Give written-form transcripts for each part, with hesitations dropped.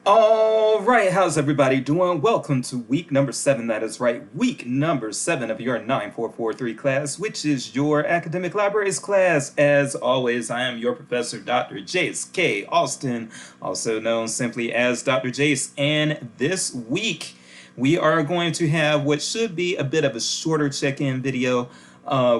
All right, how's everybody doing? Welcome to week number 7. That is right, week number 7 of your 9443 class, which is your academic libraries class. As always, I am your professor, Dr. Jace K. Austin, also known simply as Dr. Jace. And this week, we are going to have what should be a bit of a shorter check-in video.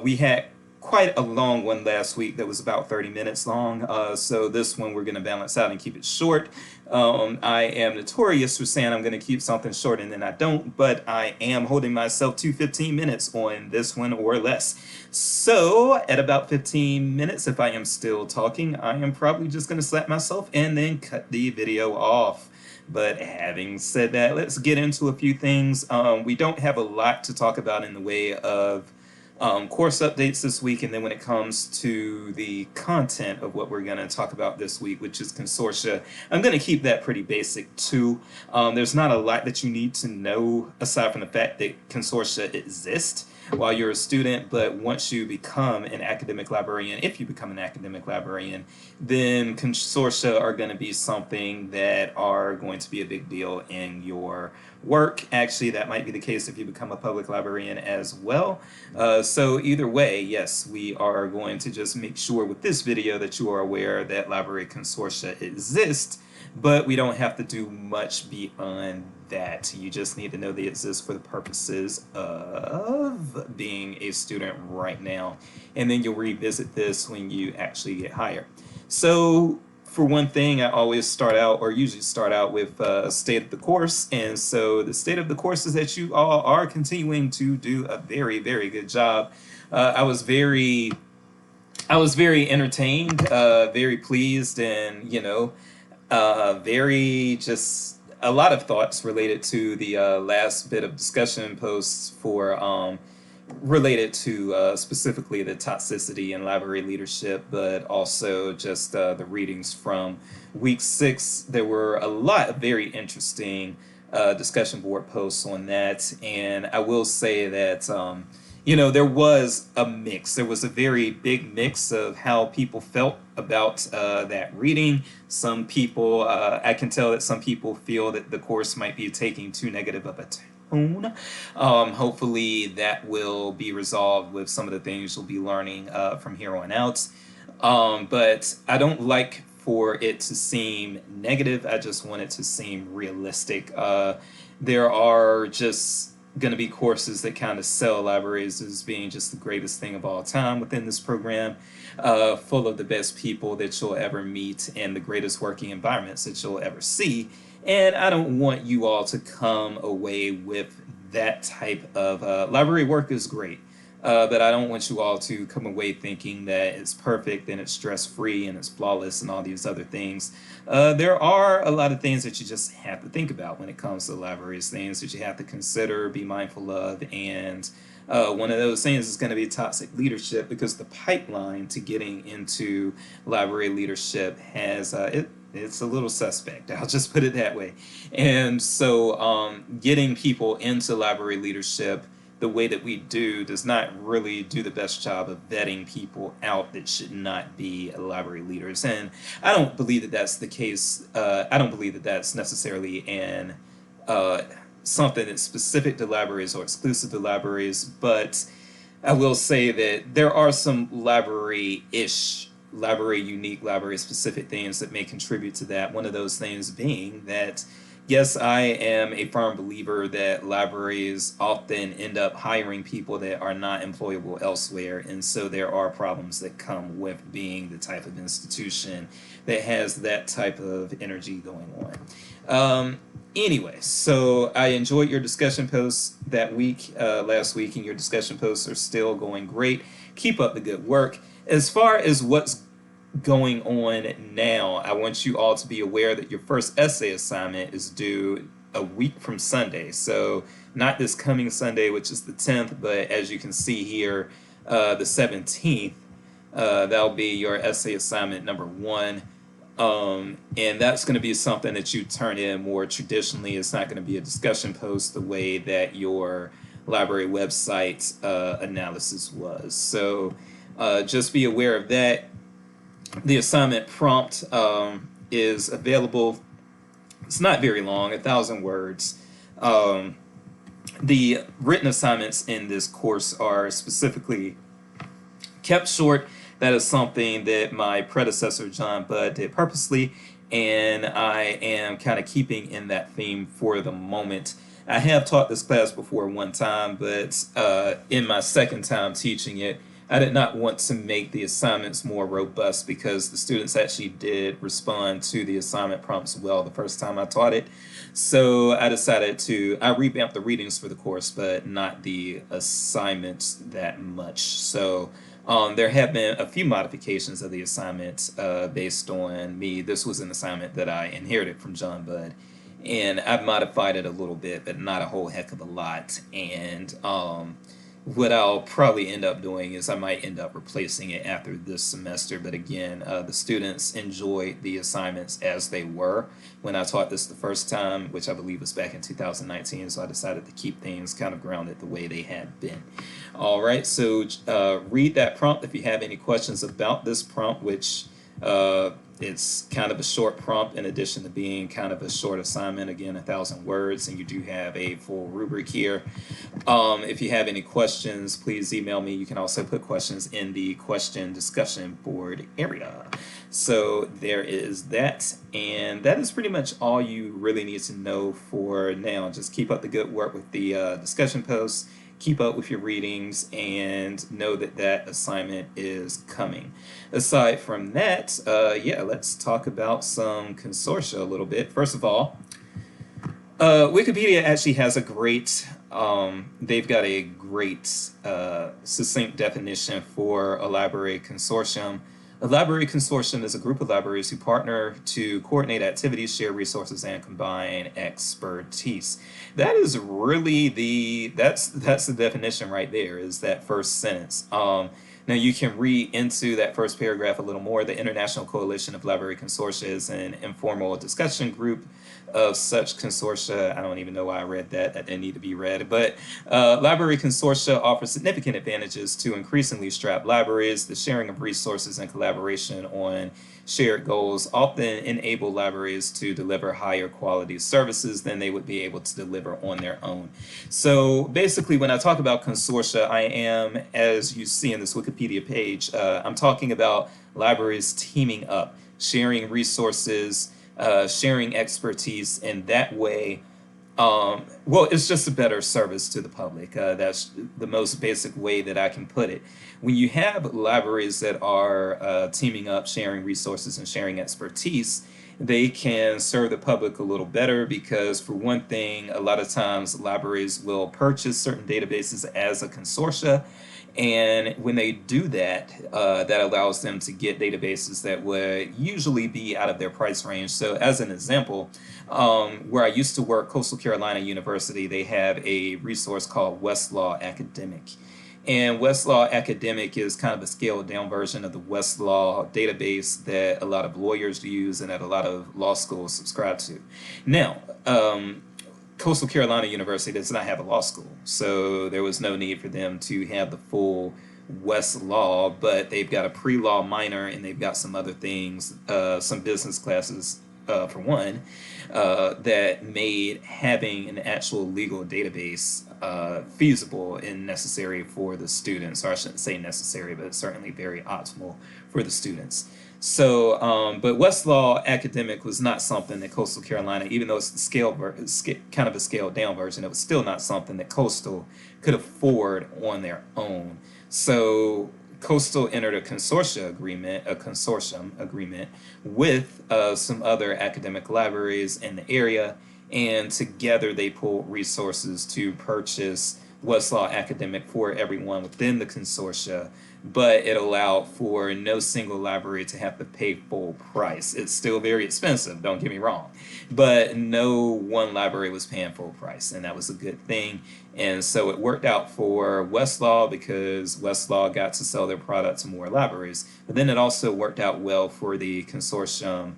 We had quite a long one last week that was about 30 minutes long. So this one we're going to balance out and keep it short. I am notorious for saying I'm going to keep something short and then I don't, but I am holding myself to 15 minutes on this one or less. So at about 15 minutes, if I am still talking, I am probably just going to slap myself and then cut the video off. But having said that, let's get into a few things. We don't have a lot to talk about in the way of course updates this week, and then when it comes to the content of what we're going to talk about this week, which is consortia, I'm going to keep that pretty basic too. There's not a lot that you need to know aside from the fact that consortia exist while you're a student, but once you become an academic librarian, if you become an academic librarian, then consortia are going to be something that are going to be a big deal in your work. Actually, that might be the case if you become a public librarian as well. So either way, yes, we are going to just make sure with this video that you are aware that library consortia exist, but we don't have to do much beyond that. You just need to know they exist for the purposes of being a student right now, and then you'll revisit this when you actually get hired. So for one thing, I always start out, or usually start out with a state of the course. And so the state of the course is that you all are continuing to do a very, very good job. I was very entertained, very pleased, and very just a lot of thoughts related to the last bit of discussion posts for related to specifically the toxicity and library leadership, but also just the readings from week 6. There were a lot of very interesting discussion board posts on that, and I will say that there was a mix. There was a very big mix of how people felt about that reading. Some people, I can tell that some people feel that the course might be taking too negative of a tone. Hopefully that will be resolved with some of the things you'll be learning from here on out. But I don't like for it to seem negative. I just want it to seem realistic. There are just going to be courses that kind of sell libraries as being just the greatest thing of all time within this program, full of the best people that you'll ever meet and the greatest working environments that you'll ever see. And I don't want you all to come away with that type of library work is great. But I don't want you all to come away thinking that it's perfect and it's stress-free and it's flawless and all these other things. There are a lot of things that you just have to think about when it comes to libraries, things that you have to consider, be mindful of, and one of those things is going to be toxic leadership, because the pipeline to getting into library leadership has it's a little suspect. I'll just put it that way. And so getting people into library leadership the way that we do does not really do the best job of vetting people out that should not be library leaders. And I don't believe that that's the case. I don't believe that that's necessarily something that's specific to libraries or exclusive to libraries, but I will say that there are some library unique, library specific things that may contribute to that. One of those things being that, yes, I am a firm believer that libraries often end up hiring people that are not employable elsewhere, and so there are problems that come with being the type of institution that has that type of energy going on. Anyway, so I enjoyed your discussion posts that week, last week, and your discussion posts are still going great. Keep up the good work. As far as what's going on now, I want you all to be aware that your first essay assignment is due a week from Sunday. So not this coming Sunday, which is the 10th, but as you can see here, the 17th, that'll be your essay assignment number 1. And that's going to be something that you turn in more traditionally. It's not going to be a discussion post the way that your library website analysis was. So just be aware of that. The assignment prompt is available It's not very long, 1,000 words. Um, the written assignments in this course are specifically kept short. That is something that my predecessor, John Budd, did purposely, and I am kind of keeping in that theme for the moment. I have taught this class before one time, but in my second time teaching it, I did not want to make the assignments more robust because the students actually did respond to the assignment prompts well the first time I taught it. So I revamped the readings for the course, but not the assignments that much. So there have been a few modifications of the assignment based on me. This was an assignment that I inherited from John Budd, and I've modified it a little bit, but not a whole heck of a lot. And what I'll probably end up doing is I might end up replacing it after this semester. But again, the students enjoyed the assignments as they were when I taught this the first time, which I believe was back in 2019. So I decided to keep things kind of grounded the way they had been. All right, so read that prompt if you have any questions about this prompt, which it's kind of a short prompt in addition to being kind of a short assignment, again, 1,000 words, and you do have a full rubric here. If you have any questions, please email me. You can also put questions in the question discussion board area. So there is that, and that is pretty much all you really need to know for now. Just keep up the good work with the discussion posts, keep up with your readings, and know that that assignment is coming. Aside from that, yeah, let's talk about some consortia a little bit. First of all, Wikipedia actually has a great, they've got a great succinct definition for a library consortium. A library consortium is a group of libraries who partner to coordinate activities, share resources, and combine expertise. That is really that's the definition right there, is that first sentence. Now you can read into that first paragraph a little more. The International Coalition of Library Consortia is an informal discussion group of such consortia. I don't even know why I read that. That didn't need to be read. But library consortia offer significant advantages to increasingly strapped libraries. The sharing of resources and collaboration on shared goals often enable libraries to deliver higher quality services than they would be able to deliver on their own. So basically, when I talk about consortia, I am, as you see in this Wikipedia page, I'm talking about libraries teaming up, sharing resources, sharing expertise, and that way, well, it's just a better service to the public. That's the most basic way that I can put it. When you have libraries that are teaming up, sharing resources, and sharing expertise, they can serve the public a little better because, for one thing, a lot of times libraries will purchase certain databases as a consortia. And when they do that, that allows them to get databases that would usually be out of their price range. So as an example, where I used to work, Coastal Carolina University, they have a resource called Westlaw Academic. And Westlaw Academic is kind of a scaled down version of the Westlaw database that a lot of lawyers use and that a lot of law schools subscribe to. Now, Coastal Carolina University does not have a law school, so there was no need for them to have the full Westlaw, but they've got a pre-law minor and they've got some other things, some business classes for one, that made having an actual legal database feasible and necessary for the students, or I shouldn't say necessary, but certainly very optimal for the students. So, but Westlaw Academic was not something that Coastal Carolina, even though it's kind of a scaled down version, it was still not something that Coastal could afford on their own. So Coastal entered a consortium agreement with some other academic libraries in the area, and together they pulled resources to purchase Westlaw Academic for everyone within the consortia, but it allowed for no single library to have to pay full price. It's still very expensive, don't get me wrong, but no one library was paying full price, and that was a good thing. And so it worked out for Westlaw because Westlaw got to sell their product to more libraries, but then it also worked out well for the consortium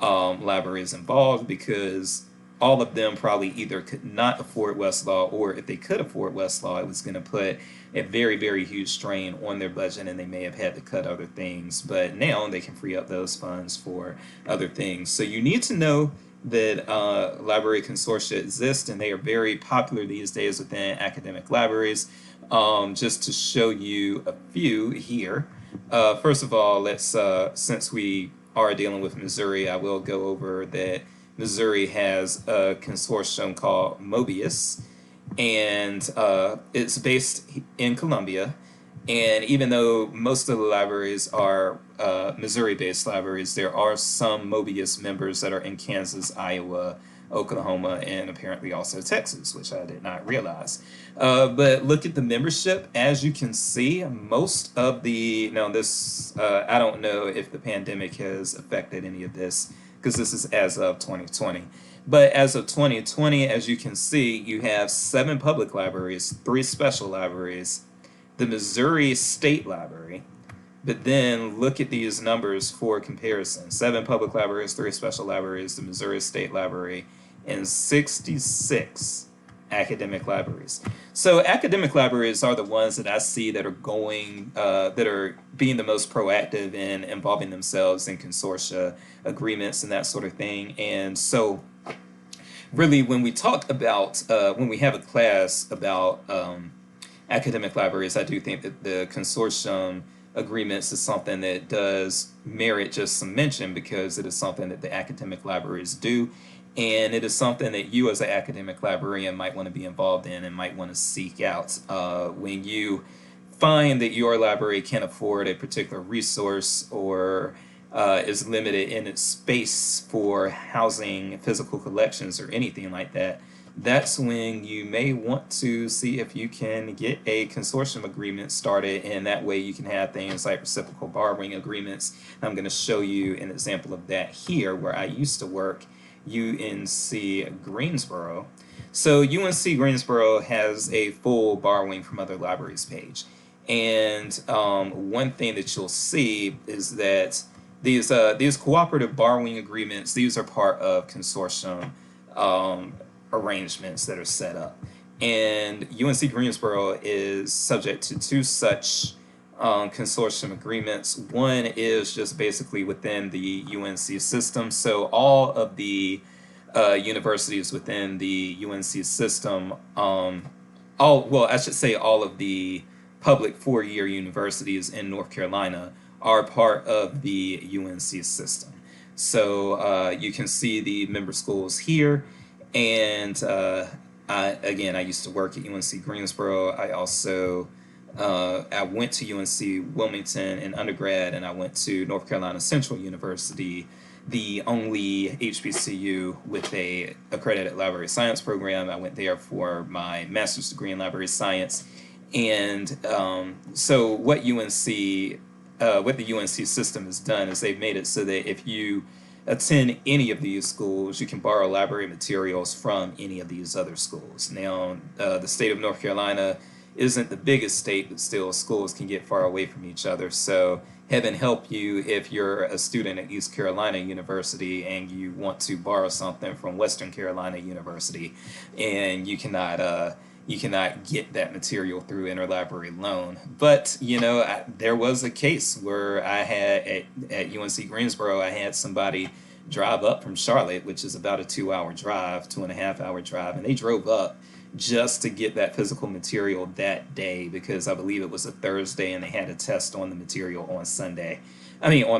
libraries involved because all of them probably either could not afford Westlaw, or if they could afford Westlaw, it was going to put a very, very huge strain on their budget, and they may have had to cut other things. But now they can free up those funds for other things. So you need to know that library consortia exist, and they are very popular these days within academic libraries. Just to show you a few here. First of all, since we are dealing with Missouri, I will go over that Missouri has a consortium called Mobius, and it's based in Columbia. And even though most of the libraries are Missouri-based libraries, there are some Mobius members that are in Kansas, Iowa, Oklahoma, and apparently also Texas, which I did not realize. But look at the membership. As you can see, most of the, now this, I don't know if the pandemic has affected any of this, because this is as of 2020. But as of 2020, as you can see, you have 7 public libraries, 3 special libraries, the Missouri State Library, but then look at these numbers for comparison. 7 public libraries, 3 special libraries, the Missouri State Library, and 66 academic libraries. So academic libraries are the ones that I see that are being the most proactive in involving themselves in consortia agreements and that sort of thing. And so really when we talk about, when we have a class about academic libraries, I do think that the consortium agreements is something that does merit just some mention, because it is something that the academic libraries do, and it is something that you as an academic librarian might want to be involved in and might want to seek out when you find that your library can't afford a particular resource or is limited in its space for housing physical collections or anything like that. That's when you may want to see if you can get a consortium agreement started, and that way you can have things like reciprocal borrowing agreements. I'm going to show you an example of that here where I used to work, UNC Greensboro. So UNC Greensboro has a full borrowing from other libraries page. And one thing that you'll see is that these cooperative borrowing agreements, these are part of consortium arrangements that are set up. And UNC Greensboro is subject to 2 such consortium agreements. One is just basically within the UNC system. So all of the universities within the UNC system, I should say all of the public 4-year universities in North Carolina are part of the UNC system. So you can see the member schools here. And I used to work at UNC Greensboro. I went to UNC Wilmington in undergrad, and I went to North Carolina Central University, the only HBCU with a accredited library science program. I went there for my master's degree in library science. And so what the UNC system has done is they've made it so that if you attend any of these schools, you can borrow library materials from any of these other schools. Now, the state of North Carolina isn't the biggest state, but still schools can get far away from each other. So heaven help you if you're a student at East Carolina University and you want to borrow something from Western Carolina University, and you cannot get that material through interlibrary loan. But, there was a case where I had at UNC Greensboro, I had somebody drive up from Charlotte, which is about a 2.5-hour drive, and they drove up just to get that physical material that day, because I believe it was a Thursday and they had a test on the material on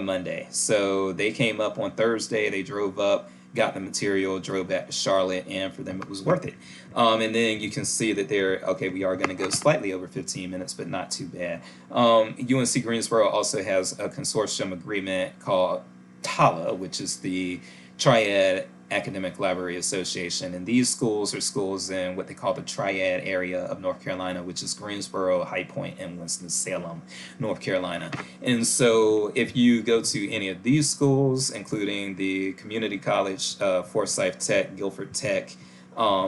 Monday. So they came up on Thursday, they drove up, got the material, drove back to Charlotte, and for them it was worth it. And then you can see that we are going to go slightly over 15 minutes, but not too bad. UNC Greensboro also has a consortium agreement called TALA, which is the Triad Academic Library Association, and these schools are schools in what they call the Triad area of North Carolina, which is Greensboro, High Point, and Winston-Salem, North Carolina. And so if you go to any of these schools, including the Community College, Forsyth Tech, Guilford Tech,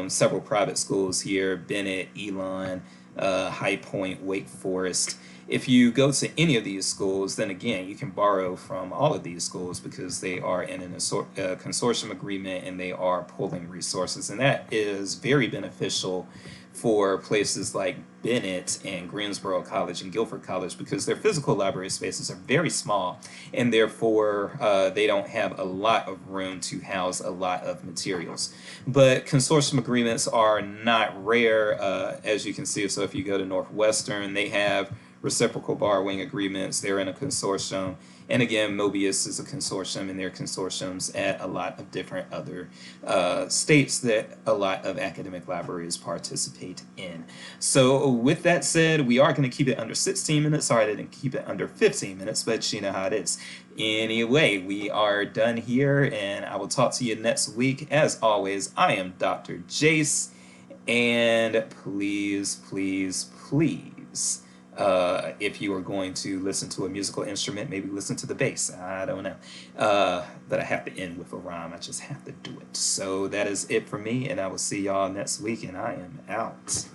several private schools here, Bennett, Elon, High Point, Wake Forest, if you go to any of these schools, then again, you can borrow from all of these schools because they are in a consortium agreement and they are pooling resources. And that is very beneficial for places like Bennett and Greensboro College and Guilford College because their physical library spaces are very small, and therefore they don't have a lot of room to house a lot of materials. But consortium agreements are not rare, as you can see. So if you go to Northwestern, they have reciprocal borrowing agreements. They're in a consortium. And again, Mobius is a consortium, and there are consortiums at a lot of different other states that a lot of academic libraries participate in. So with that said, we are going to keep it under 16 minutes. Sorry, I didn't keep it under 15 minutes, but you know how it is. Anyway, we are done here, and I will talk to you next week. As always, I am Dr. Jace, and please, please, please, if you are going to listen to a musical instrument, maybe listen to the bass. I don't know. But I have to end with a rhyme. I just have to do it. So that is it for me, and I will see y'all next week, and I am out.